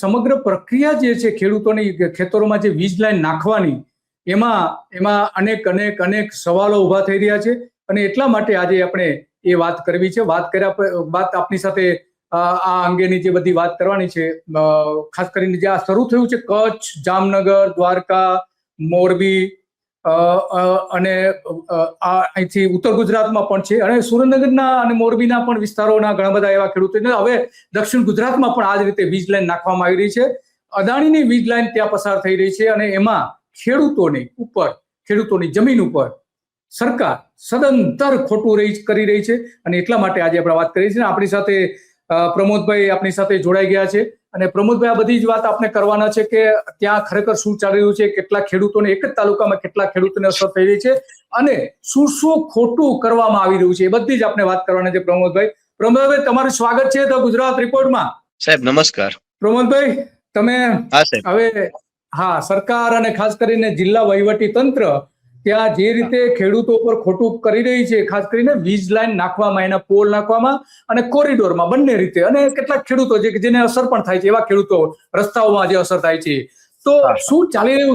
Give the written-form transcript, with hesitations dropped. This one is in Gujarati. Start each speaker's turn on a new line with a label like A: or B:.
A: સમગ્ર પ્રક્રિયા જે છે ખેડૂતોની ખેતરોમાં જે વીજ લાઈન નાખવાની એમાં અનેક સવાલો ઉભા થઈ રહ્યા છે અને એટલા માટે આજે આપણે એ વાત કરવી છે. વાત કર્યા બાદ આપની સાથે આ અંગેની જે બધી વાત કરવાની છે, ખાસ કરીને જે આ શરૂ થયું છે કચ્છ, જામનગર, દ્વારકા, મોરબી અને અહીંથી ઉત્તર ગુજરાતમાં પણ છે અને સુરેન્દ્રનગરના અને મોરબીના પણ વિસ્તારોના ઘણા બધા એવા ખેડૂતો હવે દક્ષિણ ગુજરાતમાં પણ આ જ રીતે વીજ લાઈન નાખવામાં આવી રહી છે. અદાણીની વીજ લાઈન ત્યાં પસાર થઈ રહી છે અને એમાં ખેડૂતોની જમીન ઉપર સરકાર સદંતર ખોટું કરી રહી છે અને એટલા માટે આજે આપણે વાત કરી છે. આપણી સાથે પ્રમોદભાઈ આપણી સાથે જોડાઈ ગયા છે અને પ્રમોદભાઈ આ બધી જ વાત આપણે કરવાના છે કે ત્યાં ખરેખર શું ચાલી રહ્યું છે, કેટલા ખેડૂતોને એક જ તાલુકામાં કેટલા ખેડૂતોને અસર થઈ રહી છે અને શું ખોટું કરવામાં આવી રહ્યું છે, એ બધી જ આપણે વાત કરવાના છે. પ્રમોદભાઈ તમારું સ્વાગત છે તો ગુજરાત રિપોર્ટમાં.
B: સાહેબ નમસ્કાર.
A: પ્રમોદભાઈ, તમે હવે સરકાર અને ખાસ કરીને જિલ્લા વહીવટી તંત્ર ત્યાં જે રીતે ખેડૂતો પર ખોટું કરી રહી છે, ખાસ કરીને વીજ લાઈન નાખવામાં, એના પોલ નાખવામાં અને કોરિડોરમાં, બંને રીતે, અને કેટલાક ખેડૂતો જેને અસર પણ થાય છે, એવા ખેડૂતો રસ્તાઓમાં જે અસર થાય છે, તો શું ચાલી રહ્યું